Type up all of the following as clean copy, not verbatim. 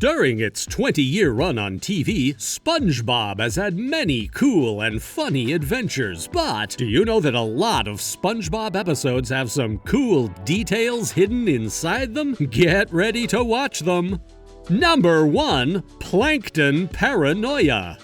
During its 20-year run on TV, SpongeBob has had many cool and funny adventures, but do you know that a lot of SpongeBob episodes have some cool details hidden inside them? Get ready to watch them! Number 1. Plankton Paranoia.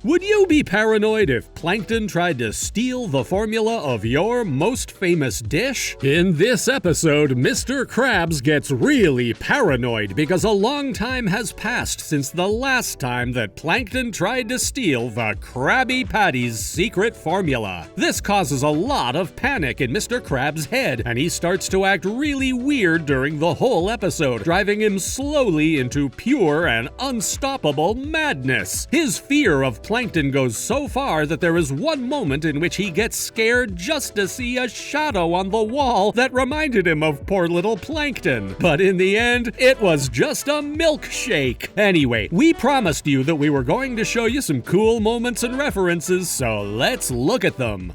Would you be paranoid if Plankton tried to steal the formula of your most famous dish? In this episode, Mr. Krabs gets really paranoid because a long time has passed since the last time that Plankton tried to steal the Krabby Patty's secret formula. This causes a lot of panic in Mr. Krabs' head, and he starts to act really weird during the whole episode, driving him slowly into pure and unstoppable madness. His fear of Plankton goes so far that there is one moment in which he gets scared just to see a shadow on the wall that reminded him of poor little Plankton. But in the end, it was just a milkshake. Anyway, we promised you that we were going to show you some cool moments and references, so let's look at them.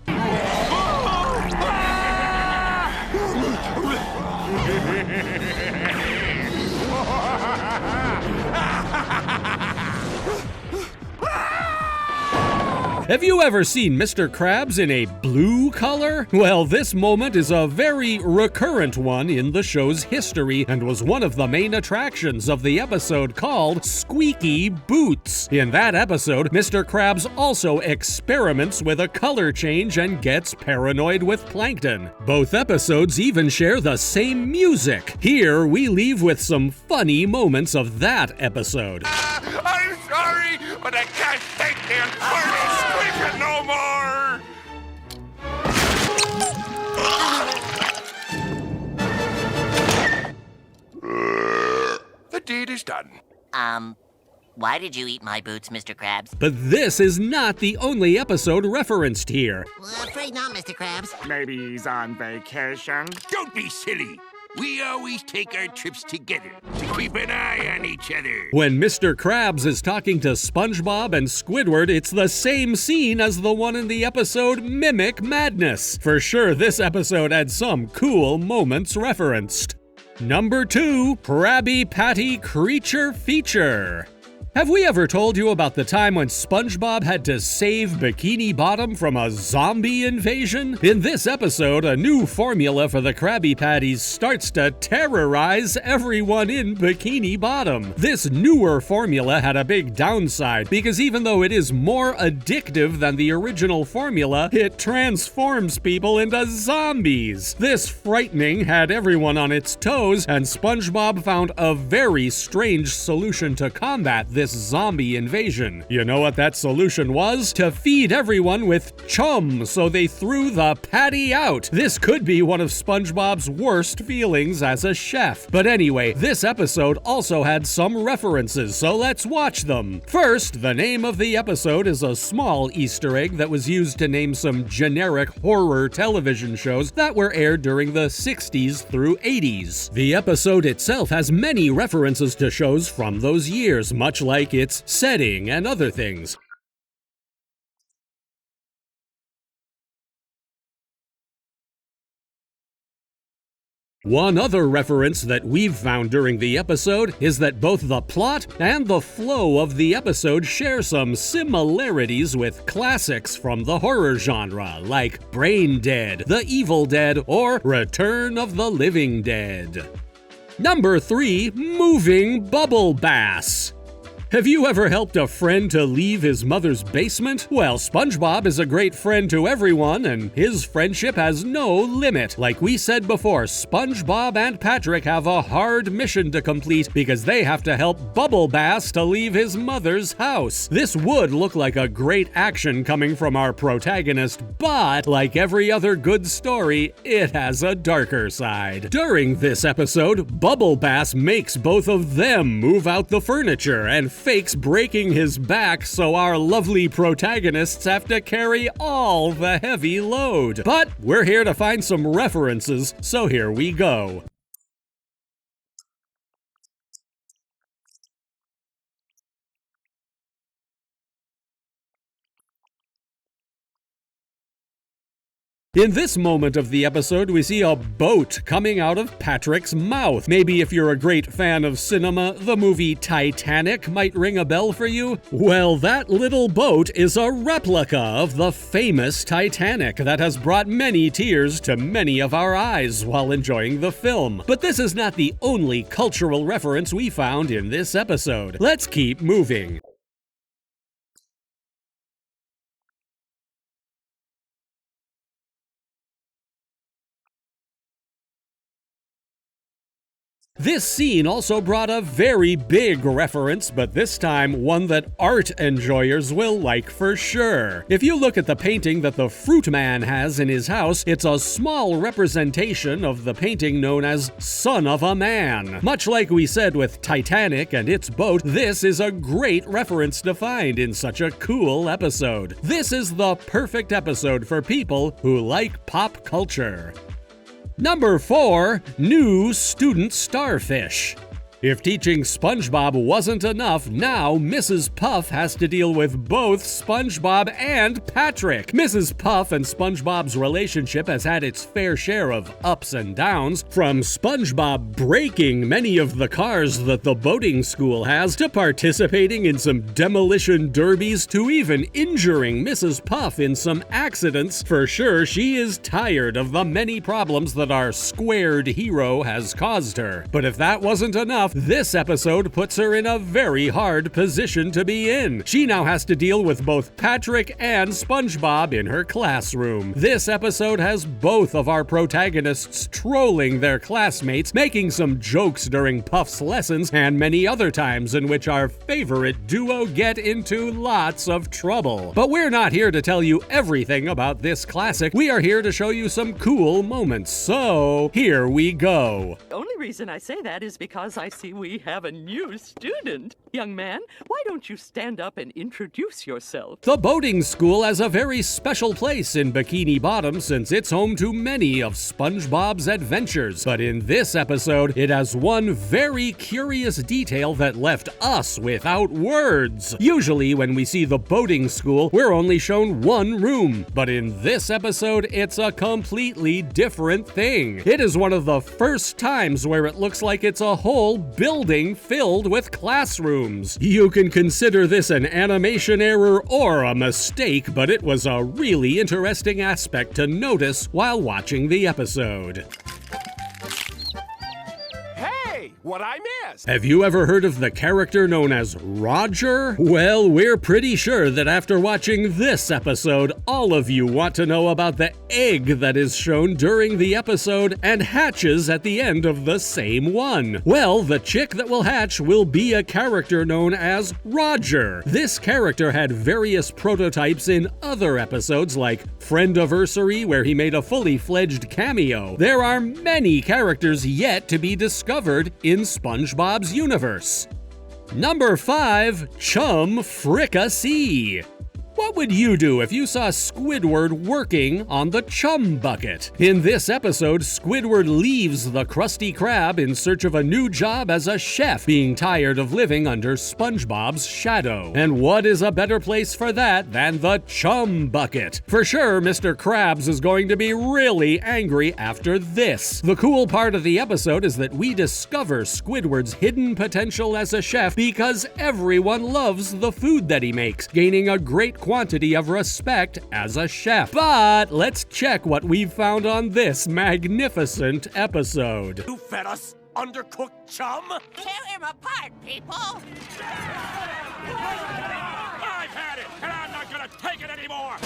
Have you ever seen Mr. Krabs in a blue color? Well, this moment is a very recurrent one in the show's history and was one of the main attractions of the episode called Squeaky Boots. In that episode, Mr. Krabs also experiments with a color change and gets paranoid with Plankton. Both episodes even share the same music. Here, we leave with some funny moments of that episode. I'm sorry, but I can't take the infernal squeaking no more! The deed is done. Why did you eat my boots, Mr. Krabs? But this is not the only episode referenced here. Afraid not, Mr. Krabs. Maybe he's on vacation. Don't be silly. We always take our trips together to keep an eye on each other. When Mr. Krabs is talking to SpongeBob and Squidward, it's the same scene as the one in the episode Mimic Madness. For sure, this episode had some cool moments referenced. Number 2. KRABBY PATTY CREATURE FEATURE. Have we ever told you about the time when SpongeBob had to save Bikini Bottom from a zombie invasion? In this episode, a new formula for the Krabby Patties starts to terrorize everyone in Bikini Bottom. This newer formula had a big downside because even though it is more addictive than the original formula, it transforms people into zombies. This frightening had everyone on its toes, and SpongeBob found a very strange solution to combat this zombie invasion. You know what that solution was? To feed everyone with chum, so they threw the patty out. This could be one of SpongeBob's worst feelings as a chef. But anyway, this episode also had some references, so let's watch them. First, the name of the episode is a small Easter egg that was used to name some generic horror television shows that were aired during the 60s through 80s. The episode itself has many references to shows from those years, much like its setting and other things. One other reference that we've found during the episode is that both the plot and the flow of the episode share some similarities with classics from the horror genre, like Brain Dead, The Evil Dead, or Return of the Living Dead. Number 3. Moving Bubble Bass. Have you ever helped a friend to leave his mother's basement? Well, SpongeBob is a great friend to everyone, and his friendship has no limit. Like we said before, SpongeBob and Patrick have a hard mission to complete because they have to help Bubble Bass to leave his mother's house. This would look like a great action coming from our protagonist, but like every other good story, it has a darker side. During this episode, Bubble Bass makes both of them move out the furniture and fakes breaking his back, so our lovely protagonists have to carry all the heavy load. But we're here to find some references, so here we go. In this moment of the episode, we see a boat coming out of Patrick's mouth. Maybe if you're a great fan of cinema, the movie Titanic might ring a bell for you. Well, that little boat is a replica of the famous Titanic that has brought many tears to many of our eyes while enjoying the film. But this is not the only cultural reference we found in this episode. Let's keep moving. This scene also brought a very big reference, but this time one that art enjoyers will like for sure. If you look at the painting that the Fruit Man has in his house, it's a small representation of the painting known as Son of a Man. Much like we said with Titanic and its boat, this is a great reference to find in such a cool episode. This is the perfect episode for people who like pop culture. Number 4, new student starfish. If teaching SpongeBob wasn't enough, now Mrs. Puff has to deal with both SpongeBob and Patrick. Mrs. Puff and SpongeBob's relationship has had its fair share of ups and downs, from SpongeBob breaking many of the cars that the boating school has, to participating in some demolition derbies, to even injuring Mrs. Puff in some accidents. For sure, she is tired of the many problems that our squared hero has caused her. But if that wasn't enough, this episode puts her in a very hard position to be in. She now has to deal with both Patrick and SpongeBob in her classroom. This episode has both of our protagonists trolling their classmates, making some jokes during Puff's lessons, and many other times in which our favorite duo get into lots of trouble. But we're not here to tell you everything about this classic. We are here to show you some cool moments. So, here we go. The only reason I say that is because I see we have a new student. Young man, why don't you stand up and introduce yourself? The boating school has a very special place in Bikini Bottom since it's home to many of SpongeBob's adventures. But in this episode, it has one very curious detail that left us without words. Usually when we see the boating school, we're only shown one room. But in this episode, it's a completely different thing. It is one of the first times where it looks like it's a whole building filled with classrooms. You can consider this an animation error or a mistake, but it was a really interesting aspect to notice while watching the episode. What I missed? Have you ever heard of the character known as Roger? Well, we're pretty sure that after watching this episode, all of you want to know about the egg that is shown during the episode and hatches at the end of the same one. Well, the chick that will hatch will be a character known as Roger. This character had various prototypes in other episodes like Friendiversary, where he made a fully fledged cameo. There are many characters yet to be discovered in SpongeBob's universe. Number 5, Chum Fricassee. What would you do if you saw Squidward working on the chum bucket? In this episode, Squidward leaves the Krusty Krab in search of a new job as a chef, being tired of living under SpongeBob's shadow. And what is a better place for that than the chum bucket? For sure, Mr. Krabs is going to be really angry after this. The cool part of the episode is that we discover Squidward's hidden potential as a chef because everyone loves the food that he makes, gaining a great quantity of respect as a chef. But let's check what we've found on this magnificent episode. You fed us undercooked chum? Tear him apart, people! I've had it, and I'm not gonna take it anymore!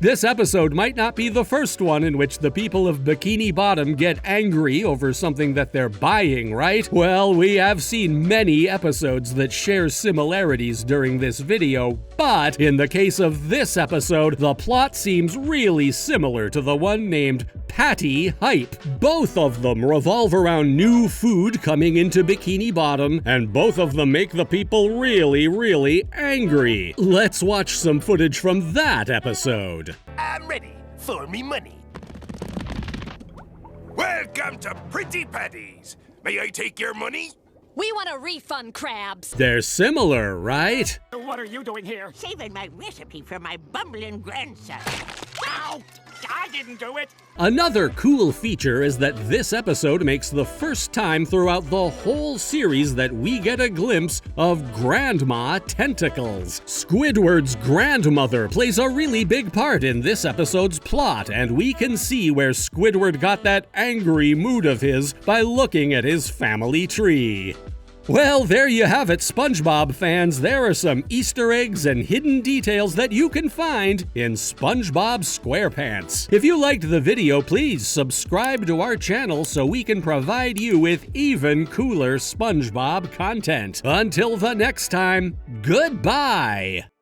This episode might not be the first one in which the people of Bikini Bottom get angry over something that they're buying, right? Well, we have seen many episodes that share similarities during this video, but in the case of this episode, the plot seems really similar to the one named Patty Hype. Both of them revolve around new food coming into Bikini Bottom, and both of them make the people really, really angry. Let's watch some footage from that episode. I'm ready for me money. Welcome to Pretty Patties. May I take your money? We want a refund, Krabs. They're similar, right? What are you doing here? Saving my recipe for my bumbling grandson. Ow! I didn't do it. Another cool feature is that this episode makes the first time throughout the whole series that we get a glimpse of Grandma Tentacles. Squidward's grandmother plays a really big part in this episode's plot, and we can see where Squidward got that angry mood of his by looking at his family tree. Well, there you have it, SpongeBob fans. There are some Easter eggs and hidden details that you can find in SpongeBob SquarePants. If you liked the video, please subscribe to our channel so we can provide you with even cooler SpongeBob content. Until the next time, goodbye!